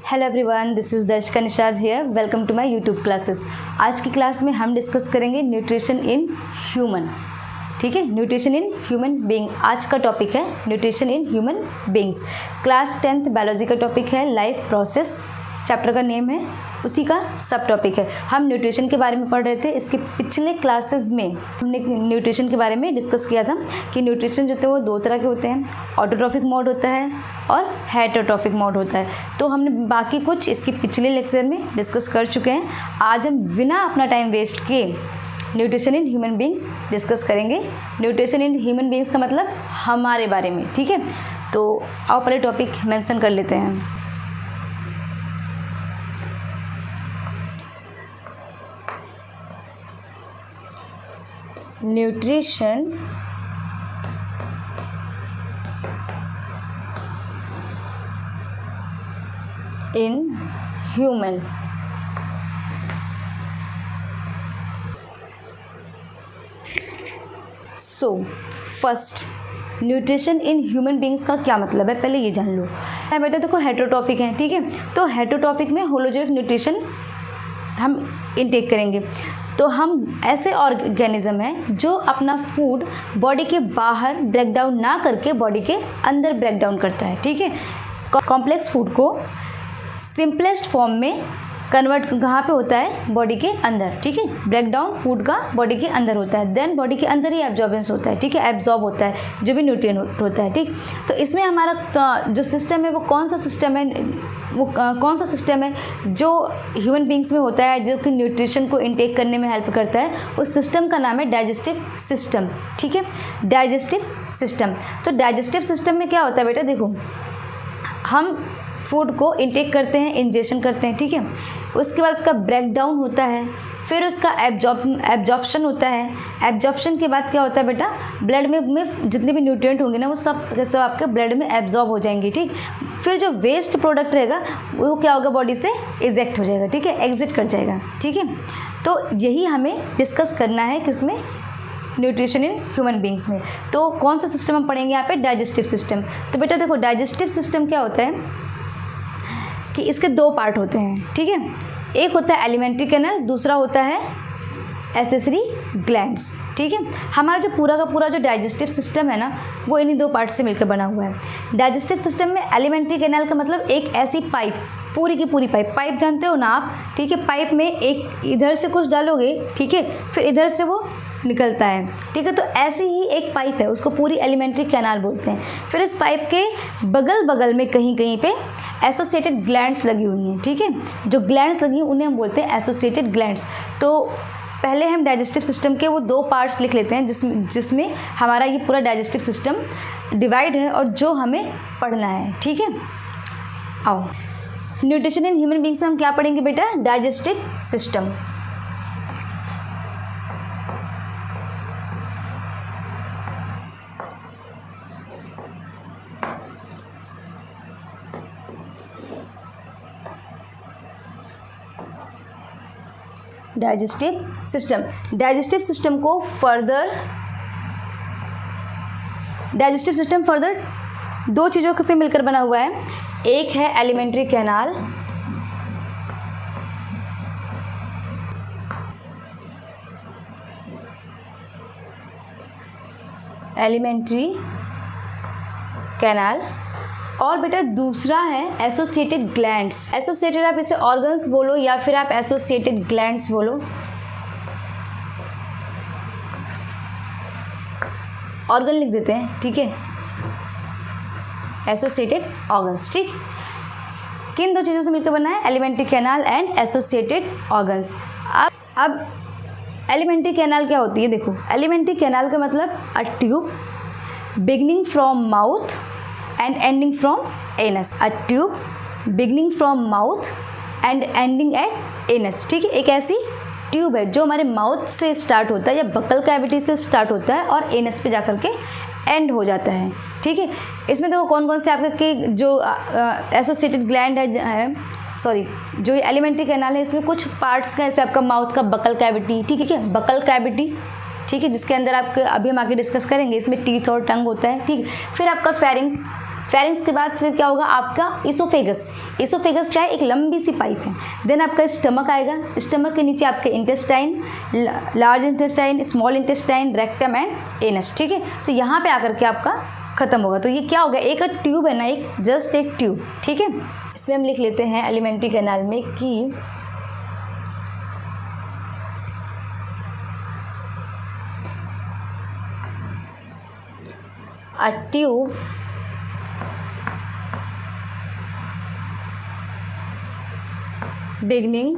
Hello everyone, this is Darshika Nishad here. Welcome to my YouTube classes. आज की class में हम डिस्कस करेंगे न्यूट्रिशन इन ह्यूमन। ठीक है, न्यूट्रिशन इन ह्यूमन बीइंग आज का टॉपिक है, nutrition in human beings. Class 10th biology का टॉपिक है, लाइफ प्रोसेस चैप्टर का नेम है, उसी का सब टॉपिक है। हम न्यूट्रिशन के बारे में पढ़ रहे थे। इसके पिछले क्लासेस में हमने न्यूट्रिशन के बारे में डिस्कस किया था कि न्यूट्रिशन जो होते हैं वो दो तरह के होते हैं, ऑटोट्रॉफिक मोड होता है और हेटेरोट्रॉफिक मोड होता है। तो हमने बाकी कुछ इसके पिछले लेक्चर में डिस्कस कर चुके हैं। आज हम बिना अपना टाइम वेस्ट किए nutrition in human beings discuss करेंगे। न्यूट्रिशन इन ह्यूमन बींग्स का मतलब हमारे बारे में। ठीक है, तो आओ पहले टॉपिक मेंशन कर लेते हैं। Nutrition in human. So first, nutrition in human beings का क्या मतलब है, पहले ये जान लो। है बेटा, देखो हेटेरोट्रॉफिक है, ठीक है। तो हेटेरोट्रॉफिक में होलोजेनिक न्यूट्रिशन हम इनटेक करेंगे। तो हम ऐसे ऑर्गेनिज्म हैं जो अपना फूड बॉडी के बाहर ब्रेक डाउन ना करके बॉडी के अंदर ब्रेक डाउन करता है। ठीक है, कॉम्प्लेक्स फूड को सिंपलेस्ट फॉर्म में कन्वर्ट कहाँ पे होता है, बॉडी के अंदर। ठीक है, ब्रेक डाउन फूड का बॉडी के अंदर होता है, देन बॉडी के अंदर ही एब्जॉर्बेंस होता है। ठीक है, एब्जॉर्ब होता है जो भी न्यूट्रिएंट होता है। ठीक, तो इसमें हमारा जो सिस्टम है वो कौन सा सिस्टम है, वो कौन सा सिस्टम है जो ह्यूमन बींग्स में होता है, जो कि न्यूट्रिशन को इनटेक करने में हेल्प करता है। उस सिस्टम का नाम है डाइजेस्टिव सिस्टम। ठीक है, डाइजेस्टिव सिस्टम। तो डाइजेस्टिव सिस्टम में क्या होता है बेटा, देखो हम फूड को इनटेक करते हैं, इंजेशन करते हैं। ठीक है, उसके बाद उसका ब्रेक डाउन होता है, फिर उसका एब्जॉर्प्शन होता है। एब्जॉर्प्शन के बाद क्या होता है बेटा, ब्लड में जितने भी न्यूट्रिएंट होंगे ना वो सब आपके ब्लड में एब्जॉर्ब हो जाएंगे। ठीक, फिर जो वेस्ट प्रोडक्ट रहेगा वो क्या होगा, बॉडी से इजेक्ट हो जाएगा। ठीक है, एग्जिट कर जाएगा। ठीक है, तो यही हमें डिस्कस करना है किसमें, न्यूट्रिशन इन ह्यूमन बींग्स में। तो कौन सा सिस्टम हम पढ़ेंगे यहाँ पे, डाइजेस्टिव सिस्टम। तो बेटा देखो, डाइजेस्टिव सिस्टम क्या होता है कि इसके दो पार्ट होते हैं। ठीक है, एक होता है एलिमेंट्री कैनल, दूसरा होता है एसेसरी ग्लैंड्स। ठीक है, हमारा जो पूरा का पूरा जो डाइजेस्टिव सिस्टम है ना वो इन्हीं दो पार्ट से मिलकर बना हुआ है। डाइजेस्टिव सिस्टम में एलिमेंट्री कैनल का मतलब एक ऐसी पाइप, पूरी की पूरी पाइप जानते हो ना आप। ठीक है, पाइप में एक इधर से कुछ डालोगे, ठीक है, फिर इधर से वो निकलता है। ठीक है, तो ऐसी ही एक पाइप है, उसको पूरी एलिमेंट्री कैनाल बोलते हैं। फिर इस पाइप के बगल बगल में कहीं कहीं पे एसोसिएटेड ग्लैंड्स लगी हुई हैं। ठीक है, जो ग्लैंड्स लगी हैं उन्हें हम बोलते हैं एसोसिएटेड ग्लैंड्स। तो पहले हम डाइजेस्टिव सिस्टम के वो दो पार्ट्स लिख लेते हैं जिसमें हमारा ये पूरा डाइजेस्टिव सिस्टम डिवाइड है और जो हमें पढ़ना है। ठीक है, आओ न्यूट्रिशन इन ह्यूमन बींग्स में हम क्या पढ़ेंगे बेटा, digestive system. Digestive system, digestive system को फर्दर, डाइजेस्टिव सिस्टम फर्दर दो चीज़ों से मिलकर बना हुआ है। एक है एलिमेंट्री कैनाल, एलिमेंट्री कैनाल, और बेटा दूसरा है एसोसिएटेड ग्लैंड्स। एसोसिएटेड आप इसे ऑर्गन्स बोलो या फिर आप एसोसिएटेड ग्लैंड्स बोलो, ऑर्गन लिख देते हैं। ठीक है, एसोसिएटेड ऑर्गन्स। ठीक, किन दो चीज़ों से मिलकर बना है, alimentary canal and associated organs. अब एलिमेंट्री कैनाल क्या होती है, देखो एलिमेंट्री कैनाल का मतलब a tube beginning from mouth and ending from anus, a tube beginning from mouth and ending at anus। ठीक है, एक ऐसी ट्यूब है जो हमारे माउथ से स्टार्ट होता है या बकल कैविटी से स्टार्ट होता है और एनस पे जाकर के एंड हो जाता है। ठीक है, इसमें देखो कौन कौन से आपके जो एसोसिएटेड ग्लैंड है, सॉरी जो ये एलिमेंट्री कैनाल है इसमें कुछ पार्ट्स का, जैसे आपका माउथ का बकल कैविटी। ठीक है, बकल कैविटी, ठीक है, जिसके अंदर आपके अभी हम आगे डिस्कस करेंगे, इसमें टीथ और टंग होता है। ठीक, फिर आपका फेरिंग्स, फेरिंग्स के बाद फिर क्या होगा आपका इसोफेगस। इसोफेगस क्या है, एक लंबी सी पाइप है। देन आपका स्टमक आएगा, स्टमक के नीचे आपके intestine, large intestine, small intestine, rectum and anus, ठीक है। तो यहाँ पे आकर के आपका खत्म होगा। तो ये क्या होगा, एक ट्यूब है ना, एक जस्ट एक ट्यूब, ठीक है। इसमें हम लिख लेते हैं एलिमेंट्री कैनाल में कि a tube beginning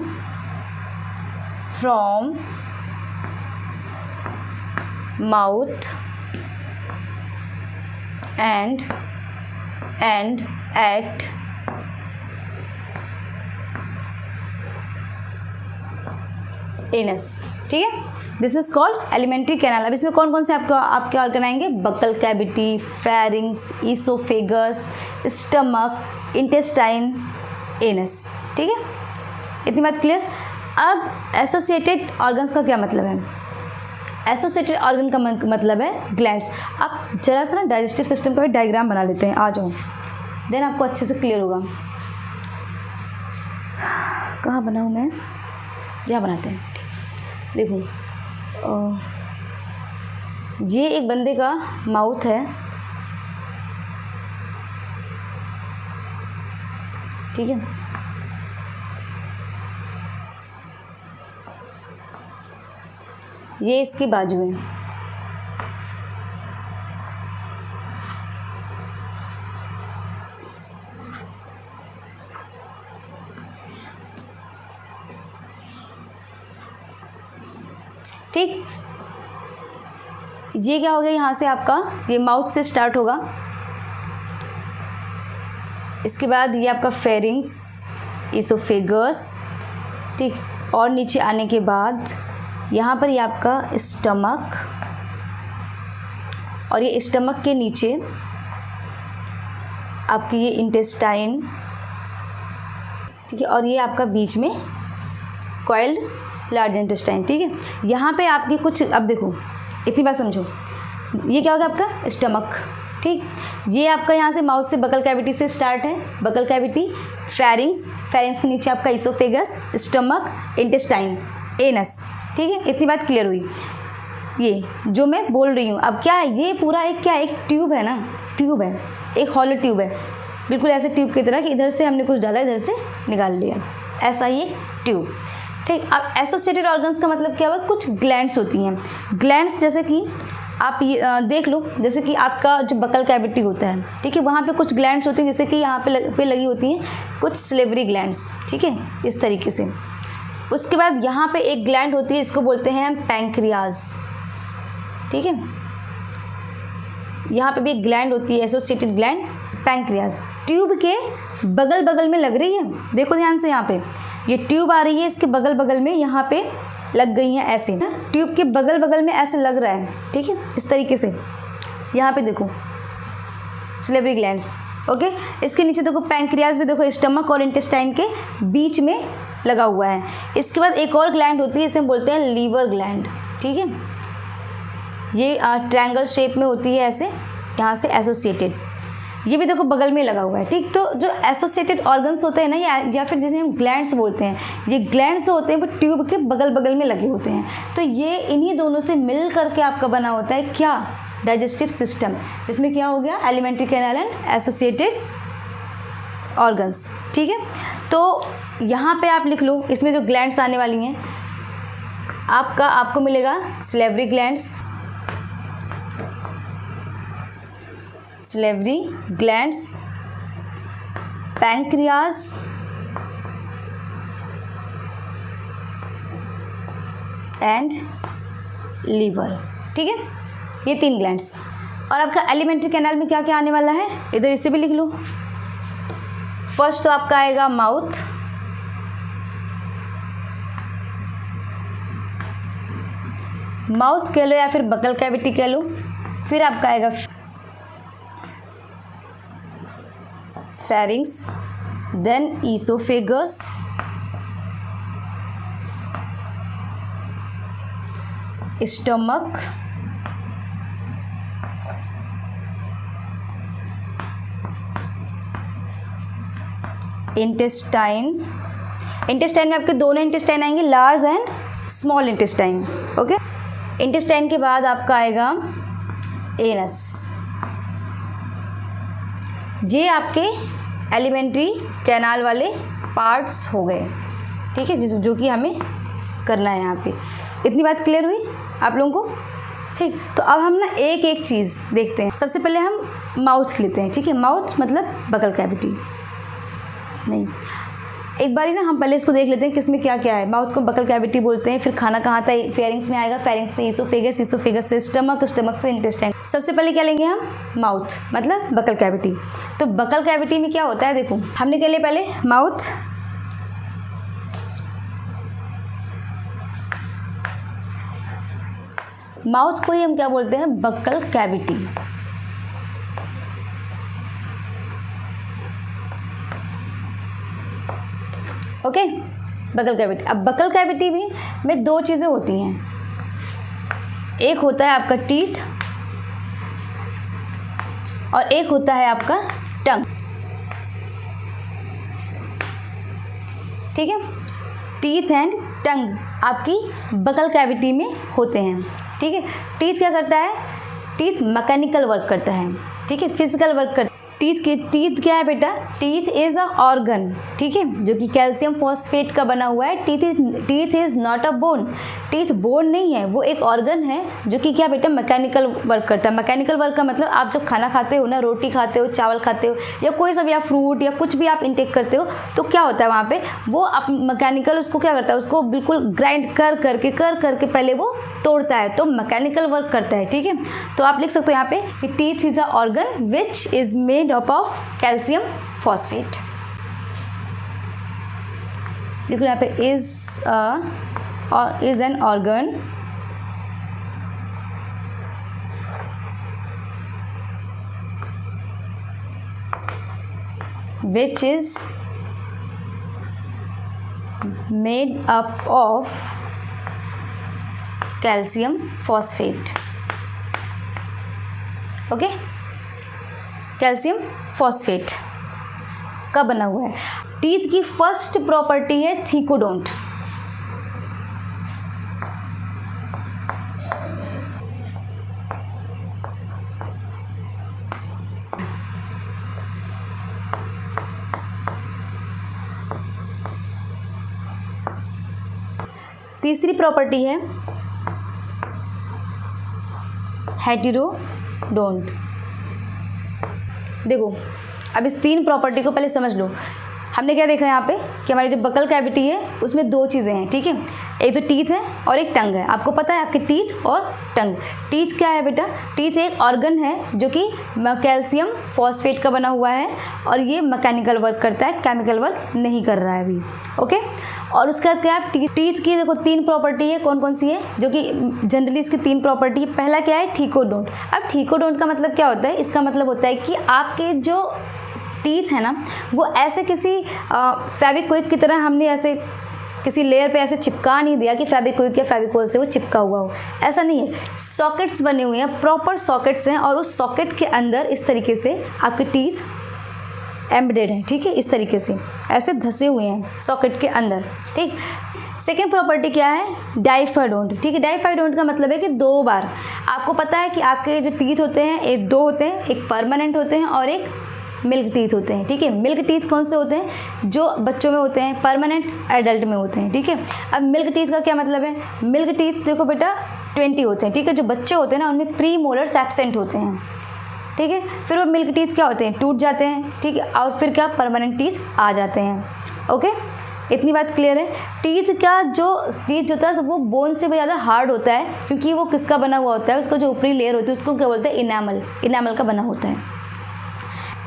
from mouth and end at anus, ठीक है। This is called alimentary canal. अब इसमें कौन कौन से आपके ऑर्गन आएंगे, buccal cavity, pharynx, oesophagus, stomach, intestine, anus, ठीक है। इतनी बात क्लियर। अब एसोसिएटेड ऑर्गन्स का क्या मतलब है, एसोसिएटेड ऑर्गन का मतलब है ग्लैंड्स। आप जरा सा ना डाइजेस्टिव सिस्टम का भी डायग्राम बना लेते हैं, आ जाओ, देन आपको अच्छे से क्लियर होगा। कहाँ बनाऊँ मैं, यहाँ बनाते हैं। देखो ये एक बंदे का माउथ है, ठीक है। ये इसकी बाजू है, ठीक। ये क्या हो गया, यहाँ से आपका ये माउथ से स्टार्ट होगा, इसके बाद ये आपका फेरिंग्स, इसोफेगस, ठीक। और नीचे आने के बाद यहाँ पर ये आपका स्टमक, और ये स्टमक के नीचे आपकी ये इंटेस्टाइन, ठीक है। और ये आपका बीच में कॉइल्ड लार्ज इंटेस्टाइन, ठीक है। यहाँ पे आपकी कुछ, अब देखो इतनी बात समझो, ये क्या होगा आपका स्टमक, ठीक। ये आपका यहाँ से माउथ से बकल कैविटी से स्टार्ट है, बकल कैविटी, फेरिंग्स, फेरिंग्स के नीचे आपका इसोफेगस, स्टमक, इंटेस्टाइन, एनस, ठीक है। इतनी बात क्लियर हुई। ये जो मैं बोल रही हूँ अब क्या है, ये पूरा एक क्या, एक ट्यूब है ना, ट्यूब है, एक हॉलो ट्यूब है, बिल्कुल ऐसे ट्यूब की तरह कि इधर से हमने कुछ डाला, इधर से निकाल लिया, ऐसा ये ट्यूब, ठीक। अब एसोसिएटेड ऑर्गन्स का मतलब क्या हुआ, कुछ ग्लैंड्स होती हैं। ग्लैंड्स जैसे कि आप ये देख लो, जैसे कि आपका जो बकल कैविटी होता है, ठीक है, वहाँ पे कुछ ग्लैंड्स होती हैं, जैसे कि यहाँ पे लगी होती हैं कुछ सिलेवरी ग्लैंड्स, ठीक है, इस तरीके से। उसके बाद यहाँ पे एक ग्लैंड होती है, इसको बोलते हैं हम पैंक्रियाज, ठीक है। यहाँ पे भी एक ग्लैंड होती है, एसोसिएटेड ग्लैंड, पैंक्रियाज। ट्यूब के बगल बगल में लग रही है, देखो ध्यान से, यहाँ पे ये ट्यूब आ रही है, इसके बगल बगल में यहाँ पे लग गई हैं ऐसे, ट्यूब के बगल बगल में ऐसे लग रहा है, ठीक है, इस तरीके से। यहाँ पे देखो सिलेवरी ग्लैंड्स, ओके। इसके नीचे देखो पैंक्रियाज भी, देखो स्टमक और इंटेस्टाइन के बीच में लगा हुआ है। इसके बाद एक और ग्लैंड होती है, इसे हम बोलते हैं लीवर ग्लैंड, ठीक है। ये ट्रायंगल शेप में होती है ऐसे, यहाँ से एसोसिएटेड, ये भी देखो बगल में लगा हुआ है, ठीक। तो जो एसोसिएटेड ऑर्गन्स होते हैं ना, या फिर जिसे हम ग्लैंड्स बोलते हैं, ये ग्लैंड्स होते हैं वो ट्यूब के बगल बगल में लगे होते हैं। तो ये इन्हीं दोनों से मिल करके आपका बना होता है क्या, डाइजेस्टिव सिस्टम, जिसमें क्या हो गया, alimentary canal and associated organs, ठीक है। तो यहाँ पे आप लिख लो, इसमें जो ग्लैंड्स आने वाली हैं आपको मिलेगा salivary glands, salivary glands, pancreas, and liver, ठीक है। ये 3 ग्लैंड्स। और आपका एलिमेंट्री कैनाल में क्या क्या आने वाला है, इधर इसे भी लिख लो। फर्स्ट तो आपका आएगा माउथ, माउथ कह लो या फिर बकल कैविटी कह लो। फिर आपका आएगा pharynx, then oesophagus, stomach, intestine, intestine में आपके दोनों इंटेस्टाइन आएंगे, large and small intestine. Okay, intestine के बाद आपका आएगा एनस। ये आपके एलिमेंट्री कैनाल वाले पार्ट्स हो गए, ठीक है, जो कि हमें करना है यहाँ पे। इतनी बात क्लियर हुई आप लोगों को? ठीक, तो अब हम ना एक एक चीज़ देखते हैं। सबसे पहले हम माउथ लेते हैं, ठीक है। माउथ मतलब बकल कैविटी नहीं, एक बारी ना हम पहले इसको देख लेते हैं किसमें क्या क्या है। माउथ को बकल कैविटी बोलते हैं, फिर खाना कहाँ आता है, फेरिंग्स में आएगा, फेरिंग्स से ईसोफेगस, ईसोफेगस से स्टमक, स्टमक से इंटेस्टाइन। सबसे पहले क्या लेंगे हम? माउथ मतलब बकल कैविटी। तो बकल कैविटी में क्या होता है, देखो हमने क्या लिया पहले, माउथ, माउथ को ही हम क्या बोलते हैं, buccal cavity. Okay, buccal cavity. अब बकल कैविटी में दो चीज़ें होती हैं, एक होता है आपका टीथ और एक होता है आपका टंग, ठीक है। टीथ एंड टंग आपकी बकल कैविटी में होते हैं, ठीक है। टीथ क्या करता है? टीथ मैकेनिकल वर्क करता है, ठीक है, फिजिकल वर्क करता है। टीथ क्या है बेटा? टीथ इज़ अ ऑर्गन, ठीक है, जो कि कैल्शियम फॉस्फेट का बना हुआ है। Teeth is not a bone, teeth bone नहीं है, वो एक ऑर्गन है जो कि क्या बेटा, मैकेनिकल वर्क करता है। मैकेनिकल वर्क का मतलब आप जब खाना खाते हो ना, रोटी खाते हो, चावल खाते हो, या कोई सा भी आप फ्रूट या कुछ भी आप इंटेक करते हो, तो क्या होता है वहाँ पे, वो आप मैकेनिकल उसको क्या करता है, उसको बिल्कुल ग्राइंड कर करके पहले वो तोड़ता है, तो मैकेनिकल वर्क करता है, ठीक है। तो आप लिख सकते हो यहाँ पे कि teeth is a organ which is made up of calcium phosphate. लिखो यहाँ पे is an organ which is made up of calcium phosphate। Okay, calcium phosphate का बना हुआ है। टीथ की फर्स्ट प्रॉपर्टी है थीकोडोंट। तीसरी प्रॉपर्टी है हेटेरोडोंट। देखो अब इस तीन प्रॉपर्टी को पहले समझ लो। हमने क्या देखा यहाँ पे कि हमारी जो बकल कैविटी है उसमें दो चीज़ें हैं, ठीक है, एक तो टीथ है और एक टंग है। आपको पता है आपके टीथ और टंग। टीथ क्या है बेटा? टीथ एक ऑर्गन है जो कि कैल्शियम फॉस्फेट का बना हुआ है और ये मैकेनिकल वर्क करता है, केमिकल वर्क नहीं कर रहा है अभी, ओके। और उसका क्या है, टीथ की देखो तीन प्रॉपर्टी है, कौन कौन सी है, जो कि जनरली इसकी तीन प्रॉपर्टी है। पहला क्या है, ठीकोडोंट। अब ठीकोडोंट का मतलब क्या होता है? इसका मतलब होता है कि आपके जो टीथ है ना, वो ऐसे किसी फेविक्विक की तरह हमने ऐसे किसी लेयर पे ऐसे चिपका नहीं दिया कि फेविक्विक या फेविकोल से वो चिपका हुआ हो, ऐसा नहीं है। सॉकेट्स बने हुए हैं, प्रॉपर सॉकेट्स हैं, और उस सॉकेट के अंदर इस तरीके से आपके टीथ एम्बेडेड हैं, ठीक है, इस तरीके से ऐसे धसे हुए हैं सॉकेट के अंदर, ठीक। सेकेंड प्रॉपर्टी क्या है, डाइफाइडोंट, ठीक है। डाइफाइडोंट का मतलब है कि दो बार, आपको पता है कि आपके जो टीथ होते हैं एक दो होते हैं, एक परमानेंट होते हैं और एक मिल्क टीथ होते हैं, ठीक है। मिल्क टीथ कौन से होते हैं? जो बच्चों में होते हैं, परमानेंट एडल्ट में होते हैं, ठीक है। अब मिल्क टीथ का क्या मतलब है? मिल्क टीथ देखो बेटा 20 होते हैं, ठीक है। जो बच्चे होते हैं ना उनमें प्री मोलर्स एब्सेंट होते हैं, ठीक है। फिर वो मिल्क टीथ क्या होते हैं, टूट जाते हैं, ठीक है, और फिर क्या परमानेंट टीथ आ जाते हैं, ओके। इतनी बात क्लियर है। टीथ का जो टीथ होता है वो बोन से भी ज़्यादा हार्ड होता है, क्योंकि वो किसका बना हुआ होता है, उसका जो ऊपरी लेयर होती है उसको क्या बोलते हैं, इनामल, इनामल का बना होता है।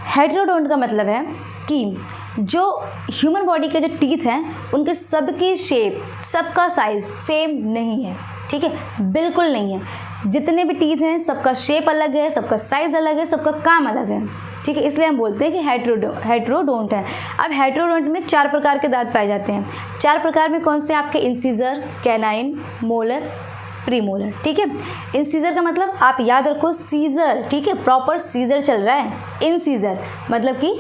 हेटेरोडोंट का मतलब है कि जो ह्यूमन बॉडी के जो टीथ हैं उनके सबकी शेप, सबका साइज सेम नहीं है, ठीक है, बिल्कुल नहीं है। जितने भी टीथ हैं सबका शेप अलग है, सबका साइज़ अलग है, सबका काम अलग है, ठीक है। इसलिए हम बोलते हैं कि हेटेरोडोंट है। अब हेटेरोडोंट में 4 प्रकार के दांत पाए जाते हैं। 4 प्रकार में कौन से? आपके इंसीजर, कैनाइन, मोलर, प्रीमोलर, ठीक है। इंसीजर का मतलब आप याद रखो सीजर, ठीक है, प्रॉपर सीजर चल रहा है। इंसीजर मतलब कि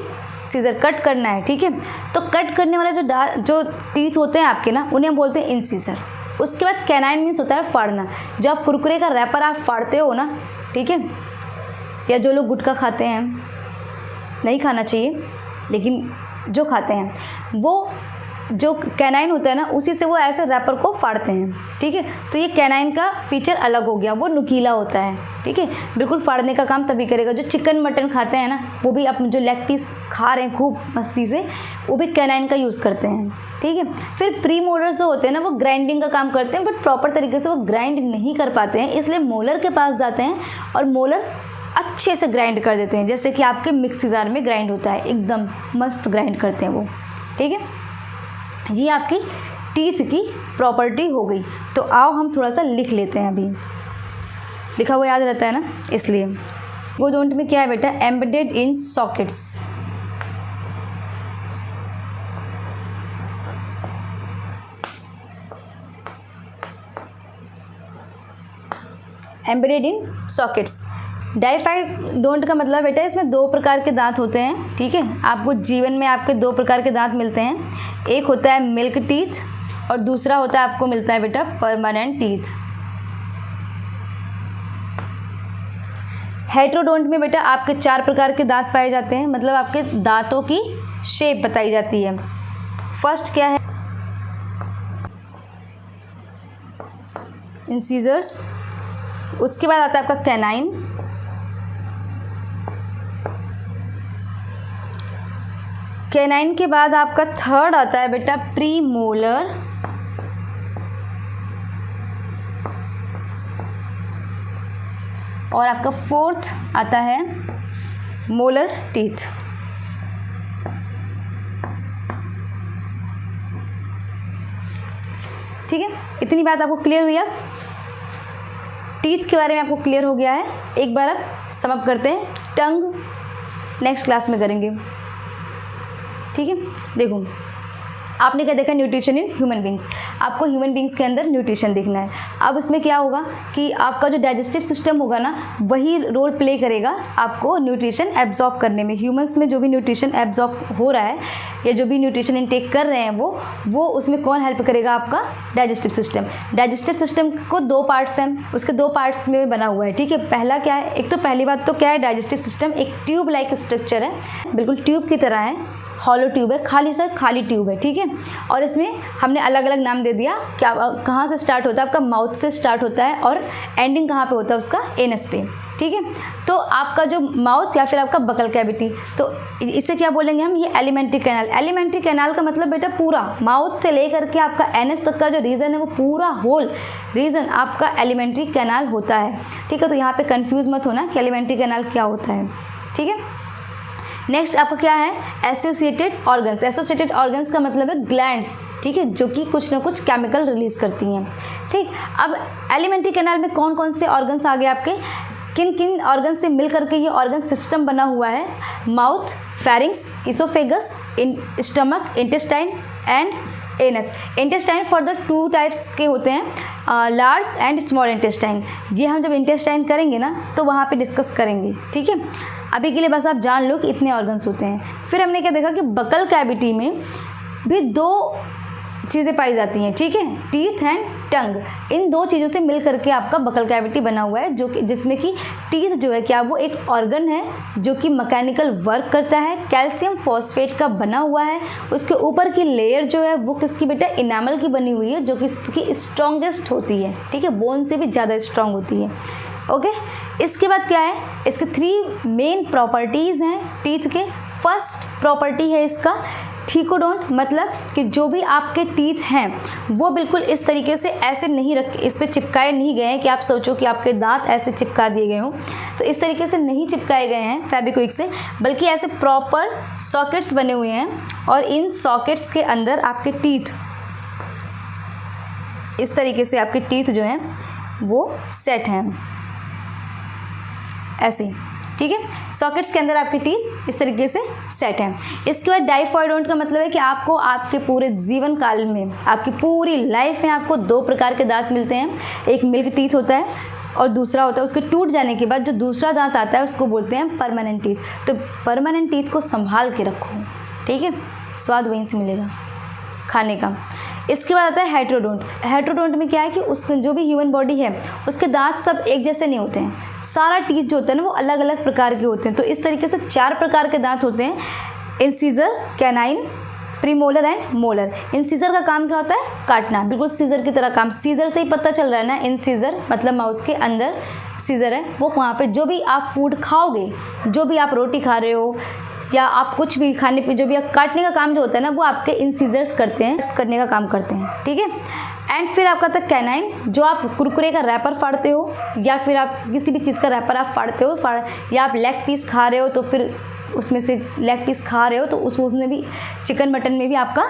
सीजर कट करना है, ठीक है। तो कट करने वाला जो टीथ होते हैं आपके ना, उन्हें बोलते हैं इंसीजर। उसके बाद कैनाइन मीन्स होता है फाड़ना। जो आप कुरकुरे का रैपर आप फाड़ते हो ना, ठीक है, या जो लोग गुटखा खाते हैं, नहीं खाना चाहिए, लेकिन जो खाते हैं वो जो कैनाइन होता है ना, उसी से वो ऐसे रैपर को फाड़ते हैं, ठीक है। तो ये कैनाइन का फीचर अलग हो गया, वो नुकीला होता है, ठीक है। बिल्कुल फाड़ने का काम तभी करेगा। जो चिकन मटन खाते हैं ना, वो भी अपने जो लेग पीस खा रहे हैं खूब मस्ती से, वो भी कैनाइन का यूज़ करते हैं, ठीक है। फिर प्री मोलर्स जो होते हैं ना, वो ग्राइंडिंग का काम करते हैं, बट प्रॉपर तरीके से वो ग्राइंड नहीं कर पाते हैं, इसलिए मोलर के पास जाते हैं और मोलर अच्छे से ग्राइंड कर देते हैं, जैसे कि आपके मिक्सी जार में ग्राइंड होता है, एकदम मस्त ग्राइंड करते हैं वो, ठीक है। ये आपकी टीथ की प्रॉपर्टी हो गई। तो आओ हम थोड़ा सा लिख लेते हैं। अभी लिखा हुआ याद रहता है ना, इसलिए। वो डोंट में क्या है बेटा, embedded in sockets. Embedded in sockets. Diphyodont का मतलब बेटा, इसमें 2 प्रकार के दांत होते हैं, ठीक है। आपको जीवन में आपके 2 प्रकार के दांत मिलते हैं। एक होता है मिल्क टीथ और दूसरा होता है आपको मिलता है बेटा परमानेंट टीथ। हेटेरोडोंट में बेटा आपके 4 प्रकार के दांत पाए जाते हैं, मतलब आपके दांतों की शेप बताई जाती है। फर्स्ट क्या है, इंसीजर्स। उसके बाद आता है आपका कैनाइन। कैनाइन के बाद आपका थर्ड आता है बेटा प्री मोलर। और आपका फोर्थ आता है मोलर टीथ। ठीक है, इतनी बात आपको क्लियर हुई। अब टीथ के बारे में आपको क्लियर हो गया है। एक बार अब समअप करते हैं, टंग नेक्स्ट क्लास में करेंगे, ठीक है। देखो, आपने क्या देखा, न्यूट्रिशन इन ह्यूमन बींग्स। आपको ह्यूमन बींग्स के अंदर न्यूट्रिशन देखना है। अब इसमें क्या होगा कि आपका जो डाइजेस्टिव सिस्टम होगा ना, वही रोल प्ले करेगा आपको न्यूट्रिशन एब्जॉर्ब करने में। ह्यूमंस में जो भी न्यूट्रिशन एब्जॉर्ब हो रहा है या जो भी न्यूट्रिशन इनटेक कर रहे हैं वो उसमें कौन हेल्प करेगा, आपका डाइजेस्टिव सिस्टम। डाइजेस्टिव सिस्टम को 2 पार्ट्स हैं, उसके 2 पार्ट्स में बना हुआ है, ठीक है। पहला क्या है, एक तो पहली बात तो क्या है, डाइजेस्टिव सिस्टम एक ट्यूब लाइक स्ट्रक्चर है, बिल्कुल ट्यूब की तरह है, हॉलो ट्यूब है, खाली ट्यूब है, ठीक है। और इसमें हमने अलग अलग नाम दे दिया, क्या कहाँ से स्टार्ट होता है, आपका माउथ से स्टार्ट होता है और एंडिंग कहाँ पे होता है, उसका एनस पे, ठीक है। तो आपका जो माउथ या फिर आपका बकल कैविटी, तो इसे क्या बोलेंगे हम, ये एलिमेंट्री कैनाल। एलिमेंट्री कैनाल का मतलब बेटा पूरा माउथ से लेकर के आपका एनस तक का जो रीजन है, वो पूरा होल रीजन आपका एलिमेंट्री कैनाल होता है, ठीक है। तो यहाँ पे कंफ्यूज मत होना कि एलिमेंट्री कैनाल क्या होता है, ठीक है। नेक्स्ट आपका क्या है, एसोसिएटेड ऑर्गन्स। एसोसिएटेड ऑर्गन्स का मतलब है ग्लैंड्स, ठीक है, जो कि कुछ ना कुछ केमिकल रिलीज करती हैं, ठीक। अब एलिमेंट्री कैनाल में कौन कौन से ऑर्गन्स आ गए आपके, किन किन ऑर्गन से मिल करके ये ऑर्गन सिस्टम बना हुआ है, mouth, pharynx, oesophagus, stomach, intestine and anus. Intestine for the 2 types के होते हैं, लार्ज एंड स्मॉल इंटेस्टाइन। ये हम जब इंटेस्टाइन करेंगे ना, तो वहाँ पे डिस्कस करेंगे, ठीक है। अभी के लिए बस आप जान लो कि इतने ऑर्गन्स होते हैं। फिर हमने क्या देखा कि बकल कैविटी में भी 2 चीज़ें पाई जाती हैं, ठीक है, टीथ एंड टंग। इन 2 चीज़ों से मिल करके आपका बकल कैविटी बना हुआ है, जो कि जिसमें कि टीथ जो है क्या, वो एक ऑर्गन है जो कि मैकेनिकल वर्क करता है, कैल्शियम फॉस्फेट का बना हुआ है। उसके ऊपर की लेयर जो है वो किसकी बेटा, इनामल की बनी हुई है, जो कि इसकी स्ट्रॉन्गेस्ट होती है, ठीक है, बोन से भी ज़्यादा स्ट्रॉन्ग होती है, ओके। इसके बाद क्या है, इसके 3 मेन प्रॉपर्टीज़ हैं टीथ के। फर्स्ट प्रॉपर्टी है इसका ठीकोडोंट, मतलब कि जो भी आपके टीथ हैं वो बिल्कुल इस तरीके से ऐसे नहीं इस पर चिपकाए नहीं गए हैं कि आप सोचो कि आपके दांत ऐसे चिपका दिए गए हों, तो इस तरीके से नहीं चिपकाए गए हैं फेविक्विक से, बल्कि ऐसे प्रॉपर सॉकेट्स बने हुए हैं और इन सॉकेट्स के अंदर आपके टीथ इस तरीके से आपके टीथ जो हैं वो सेट हैं ऐसे, ठीक है। सॉकेट्स के अंदर आपके टीथ इस तरीके से सेट हैं। इसके बाद डाइफॉइडोंट का मतलब है कि आपको आपके पूरे जीवन काल में, आपकी पूरी लाइफ में आपको 2 प्रकार के दांत मिलते हैं। एक मिल्क टीथ होता है, और दूसरा होता है उसके टूट जाने के बाद जो दूसरा दांत आता है उसको बोलते हैं परमानेंट टीथ। तो परमानेंट टीथ को संभाल के रखो, ठीक है, स्वाद वहीं से मिलेगा खाने का। इसके बाद आता है हेट्रोडोंट। हेट्रोडोंट में क्या है कि उसके जो भी ह्यूमन बॉडी है उसके दांत सब एक जैसे नहीं होते हैं, सारा टीथ जो होता है ना वो अलग अलग प्रकार के होते हैं। तो इस तरीके से 4 प्रकार के दांत होते हैं, incisor, canine, premolar and molar. Incisor का काम क्या होता है? काटना, बिल्कुल सीजर की तरह काम। सीजर से ही पता चल रहा है ना, इंसीजर मतलब माउथ के अंदर सीजर है, वो वहाँ पे जो भी आप फूड खाओगे, जो भी आप रोटी खा रहे हो या आप कुछ भी खाने पे जो भी आप काटने का काम जो होता है ना वो आपके इंसीजर्स करते हैं, करने का काम करते हैं, ठीक है। एंड फिर आपका आता है कैनाइन, जो आप कुरकुरे का रैपर फाड़ते हो या फिर आप किसी भी चीज़ का रैपर आप फाड़ते हो, या आप लेग पीस खा रहे हो तो फिर उसमें से लेग पीस खा रहे हो तो उसमें भी चिकन मटन में भी आपका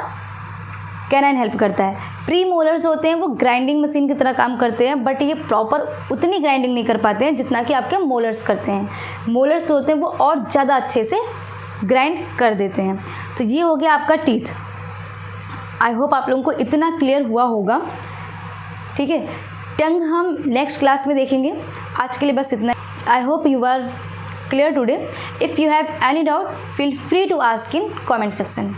कैनाइन हेल्प करता है। प्री मोलर्स होते हैं वो ग्राइंडिंग मशीन की तरह काम करते हैं, बट ये प्रॉपर उतनी ग्राइंडिंग नहीं कर पाते हैं जितना कि आपके मोलर्स करते हैं। मोलर्स होते हैं वो और ज़्यादा अच्छे से ग्राइंड कर देते हैं। तो ये हो गया आपका टीथ। आई होप आप लोगों को इतना क्लियर हुआ होगा, ठीक है। टंग हम नेक्स्ट क्लास में देखेंगे, आज के लिए बस इतना। I hope you are clear today. If you have any doubt, feel free to ask in comment section.